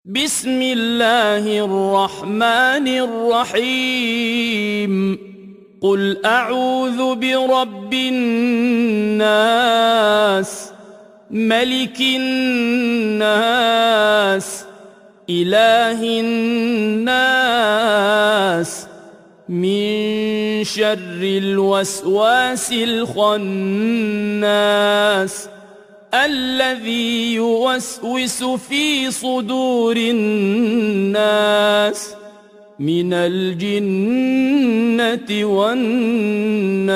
بسم الله الرحمن الرحيم قل أعوذ برب الناس ملك الناس إله الناس من شر الوسواس الخناس الذي يوسوس في صدور الناس من الجنة والناس